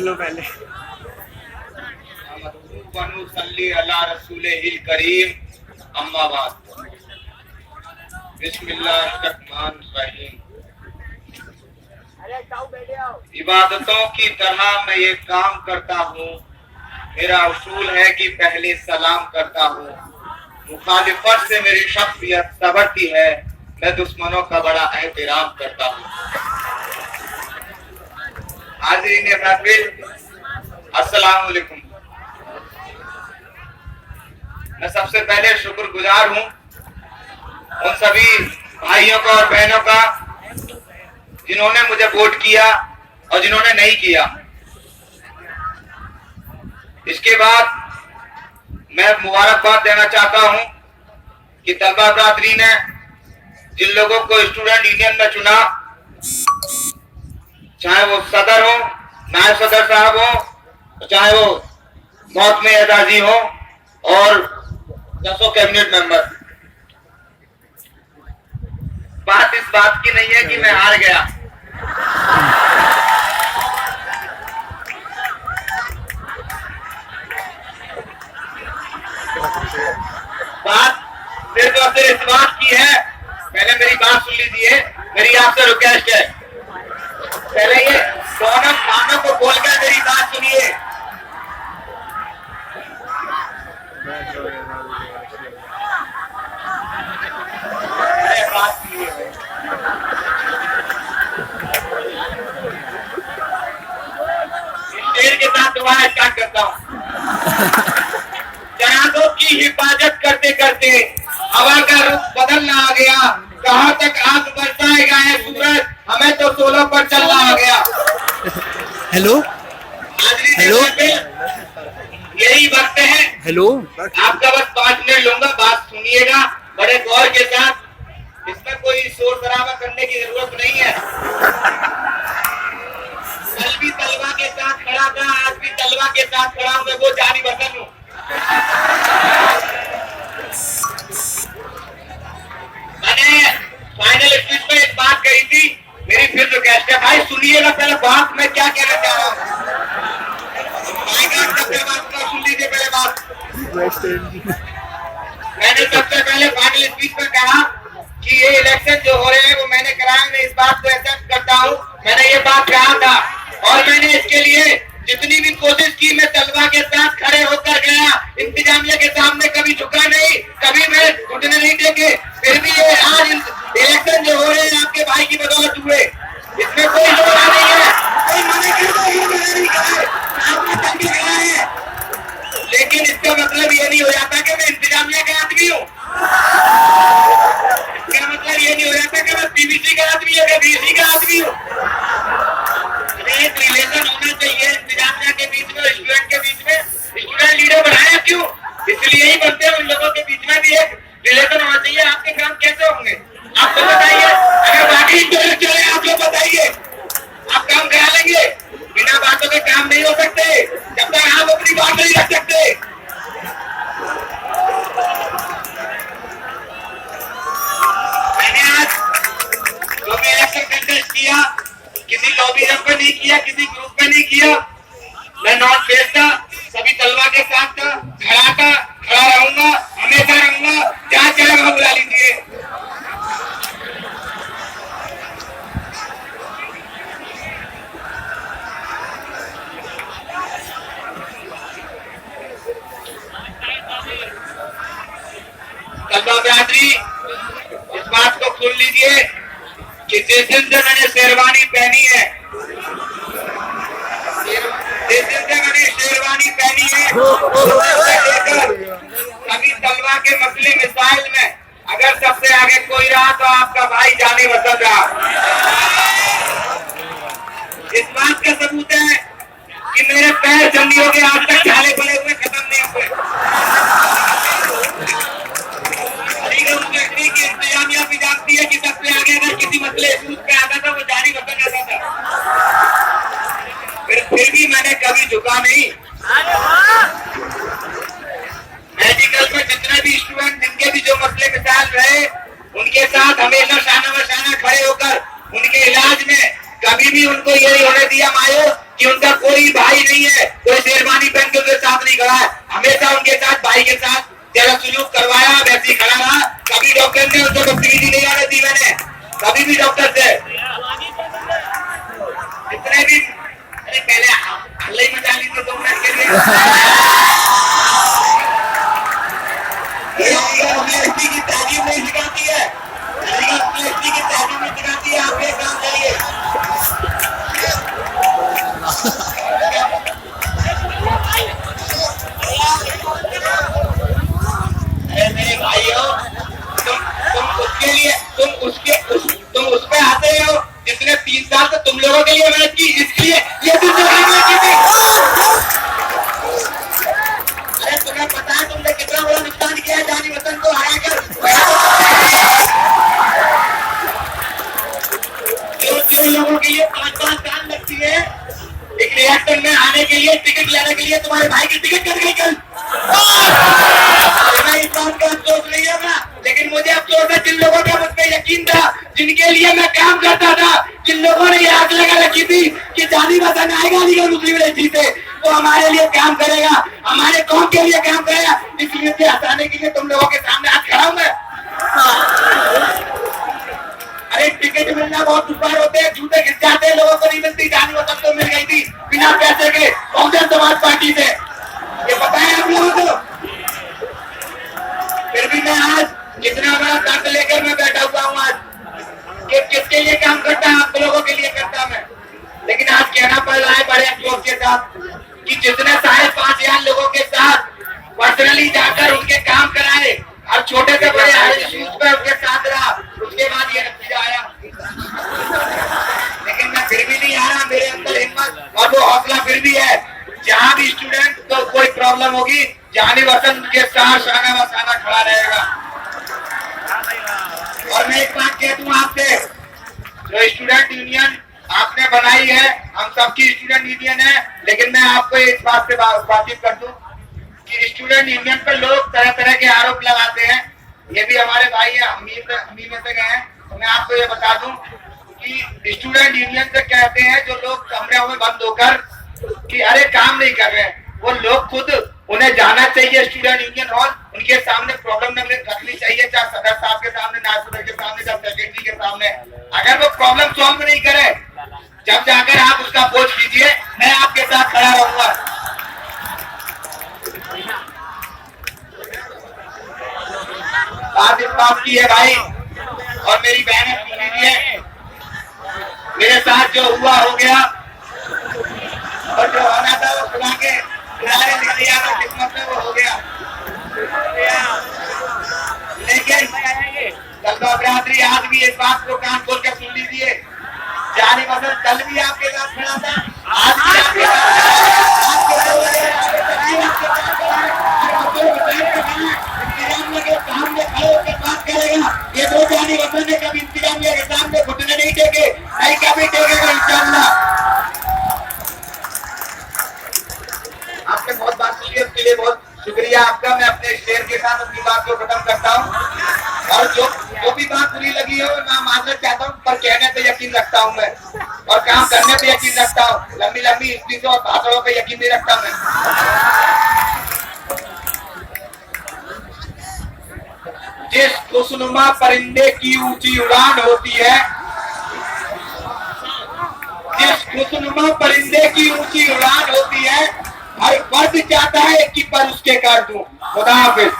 लो पहले करीम अम्माबाद बिस्मिल्लाहिर्रहमानिर्रहीम। इबादतों की तरह मैं ये काम करता हूँ। मेरा उसूल है कि पहले सलाम करता हूँ। मुखालिफत से मेरी शख्सियत संवरती है। मैं दुश्मनों का बड़ा एहतराम करता हूँ। हाज़रीन महफिल, अस्सलाम वालेकुम। मैं सबसे पहले शुक्रगुजार हूँ उन सभी भाइयों का और बहनों का जिन्होंने मुझे वोट किया और जिन्होंने नहीं किया। इसके बाद मैं मुबारकबाद देना चाहता हूँ कि तलबा बरादरी ने जिन लोगों को स्टूडेंट यूनियन में चुना, चाहे वो सदर हो, नायब सदर साहब हो, चाहे वो मौत में एजाजी हो और 10 कैबिनेट मेंबर। बात इस बात की नहीं है कि मैं हार गया। बात सिर्फ और सिर्फ इस बात की है। पहले मेरी बात सुन लीजिए, मेरी आपसे रिक्वेस्ट है। पहले ये दोनों कानों को खोलकर मेरी बात सुनिए। के साथ दुआ स्टार्ट करता हूँ। जनाजों की हिफाजत करते करते हवा का रुख बदलना आ गया। कहाँ तक आग बरसाएगा है सूरज, हमें तो 16 पर चलना आ गया। हेलो हेलो यही वक्त है। हेलो आपका बस 5 मिनट लूंगा, बात सुनिएगा बड़े गौर के साथ। इसमें कोई शोर शराबा करने की जरूरत नहीं है। कल भी तलवा के साथ खड़ा था, आज भी तलवा के साथ खड़ा हूं। मैं वो जारी वतन हूं। मैंने फाइनल स्पीच में एक बात कही थी, मेरी फिर रिक्वेस्ट है भाई सुनिएगा पहले बात मैं क्या कहना चाह रहा हूँ। सुन लीजिए पहले बात। मैंने सबसे पहले फाइनल स्पीच में कहा कि ये इलेक्शन जो हो रहे हैं वो मैंने कराया। मैं इस बात को एक्सेप्ट करता हूँ। मैंने ये बात कहा था और मैंने इसके लिए जितनी भी कोशिश की मैं तलवा के साथ खड़े होकर गया। इंतजामिया के सामने कभी झुका नहीं, कभी मैं घुटने नहीं टेके। फिर भी ये आज इलेक्शन जो हो रहे हैं आपके भाई की बदौलत हुए। इसमें कोई जोड़ा नहीं है, कोई मना है। लेकिन इसका मतलब ये नहीं हो जाता कि मैं इंतजामिया का आदमी हूँ। इसका मतलब ये नहीं हो जाता कि मैं पीबीसी का आदमी हूँ, बीसी का आदमी हूँ। एक रिलेशन होना चाहिए इंतजामिया के बीच में और स्टूडेंट के बीच में। स्टूडेंट लीडर बनाया क्यों? इसलिए ही बनते हैं। उन लोगों के बीच में भी एक रिलेशन होना चाहिए। आपके काम कैसे होंगे आप तो बताइए। अगर बाकी इंटेलेक्चुअल है आप लोग बताइए, आप काम करा लेंगे? बिना बातों के काम नहीं हो सकते जब तक आप अपनी बात नहीं रख सकते। मैंने आज जो भी इलेक्शन कंटेस्ट किया किसी लॉबीजम पे नहीं किया, किसी ग्रुप पे नहीं किया। मैं नॉन फेस था, सभी तलवा के साथ था, खड़ा रहूंगा, हमेशा रहूंगा। जहाँ चाहे वहां बुला लीजिए। तलवा बरादरी इस बात को सुन लीजिए कि जिस दिन से मैंने शेरवानी पहनी है, कभी तलवा के मसले मिसाइल में अगर सबसे आगे कोई रहा तो आपका भाई जाने वतन रहा। इस बात का सबूत है कि मेरे पैर जल्दी हो गए, आज तक छाले पड़े हुए खत्म नहीं हुए। मसले इशूज पे आता था वो जारी वतन आता था। फिर भी मैंने कभी झुका नहीं। मेडिकल में जितने भी स्टूडेंट जिनके भी जो मसले मिसाल रहे उनके साथ हमेशा शाना बशाना खड़े होकर उनके इलाज में कभी भी उनको ये नहीं होने दिया मायूस कि उनका कोई भाई नहीं है, कोई शेरवानी पहन के उनके साथ नहीं खड़ा है। हमेशा उनके साथ भाई के साथ जैसा सुलूक करवाया वैसे ही खड़ा रहा। कभी डॉक्टर ने उनको बदतमीजी नहीं आने दी मैंने, कभी भी डॉक्टर से जितने भी पहले हल्ले ही मचा ली थी 2 मिनट के लिए। यूनिवर्सिटी की तालीम नहीं सिखाती है, यूनिवर्सिटी की तालीम नहीं सिखाती है। आप ये काम करिए। अरे मेरे भाइयों, तुम उसके लिए तुम उस पे आते हो जिसने 3 साल से तुम लोगों के लिए मेहनत की, इसलिए ये भी की थी। अरे तुम्हें पता है तुमने कितना बड़ा नुकसान किया है जानी वतन को हराकर। जो लोगों के लिए 5-5 साल लगती है एक रिएक्टर में आने के लिए, टिकट लेने के लिए, तुम्हारे भाई की टिकट कट गई कल। मैं इस बात का अफसोस नहीं है ना, लेकिन मुझे अफसोस है जिन लोगों का मुझ पर यकीन था, जिनके लिए मैं काम करता था, जिन लोगों ने ये आग लगा रखी थी कि जानी वतन आएगा अलीगढ़ मुस्लिम यूनिवर्सिटी से, वो हमारे लिए काम करेगा, हमारे कौम के लिए काम करेगा। इसलिए से हटाने के लिए तुम लोगों के सामने हाथ खड़ा हूं मैं। अरे टिकट मिलना बहुत दुश्वार होते हैं, जूते खिंच जाते हैं, लोगों को नहीं मिलती। जानी वतन तो मिल गई थी बिना पैसे के बहुजन समाज पार्टी से, ये पता है आप लोगों को। फिर भी मैं आज कितना बड़ा दर्द लेकर मैं बैठा हुआ हूँ आज कि किसके लिए काम करता है, आप लोगों के लिए करता मैं। लेकिन आज कहना पड़ रहा है बड़े अफसोस के साथ कि जितने 5,500 लोगों के साथ पर्सनली जाकर उनके काम कराए, हर छोटे से बड़े हर इश्यूज पे उनके साथ रहा, उसके बाद ये नतीजा आया। लेकिन मैं फिर भी नहीं आ रहा, मेरे अंदर हिम्मत और वो हौसला फिर भी है। जहाँ भी स्टूडेंट को कोई प्रॉब्लम होगी, जानी वतन के साथ शाना बशाना खड़ा रहेगा। और मैं एक बात कह दूं आपसे, जो स्टूडेंट यूनियन आपने बनाई है, हम सबकी स्टूडेंट यूनियन है, लेकिन मैं आपको इस बात से वाकिफ कर दूं कि स्टूडेंट यूनियन पर लोग तरह तरह के आरोप लगाते हैं। ये भी हमारे भाई है, हम ही में से गए हैं, तो मैं आपको ये बता दूं कि स्टूडेंट यूनियन से कहते हैं जो लोग कमरे में बंद होकर कि अरे काम नहीं कर रहे हैं, वो लोग खुद उन्हें जाना चाहिए स्टूडेंट यूनियन हॉल, उनके सामने प्रॉब्लम रखनी चाहिए, चाहे सदर साहब के सामने, नायब सदर के सामने, चाहे सेक्रेटरी के सामने। अगर वो प्रॉब्लम सॉल्व नहीं करे, जब जाकर आप उसका बोझ कीजिए, मैं आपके साथ खड़ा रहूंगा। बात इस बात की है भाई, और मेरी बहनें सुन लीजिए, मेरे साथ जो हुआ हो गया, और जो होना था वो खुदा के किनारे लिख दिया था, किस्मत में वो हो गया। लेकिन तलबा बरादरी आज भी इस बात को कान खोल कर सुन लीजिए, जानी वतन कल भी आपके साथ खड़ा था, आज भी आपके साथ सामने खड़े होकर बात करेगा। ये दो जानी वतन ने कभी इंतजामिया के सामने घुटने नहीं टेके, नहीं कभी टेकेगा इंशाअल्लाह। आपने बहुत बात सुनी, उसके लिए बहुत शुक्रिया आपका। मैं अपने शेर के साथ अपनी बात को खत्म करता हूँ, और जो भी बात बुरी लगी हो मैं माजरत चाहता हूँ, पर कहने पे यकीन रखता हूँ मैं, और काम करने पे यकीन रखता हूँ। लंबी लंबी स्पीचों और भाषणों पे यकीन नहीं रखता मैं। जिस खुशनुमा परिंदे की ऊंची उड़ान होती है, जिस खुशनुमा परिंदे की ऊंची उड़ान होती है, हर फर्द चाहता है कि पर उसके कर दूं। खुदा हाफिज।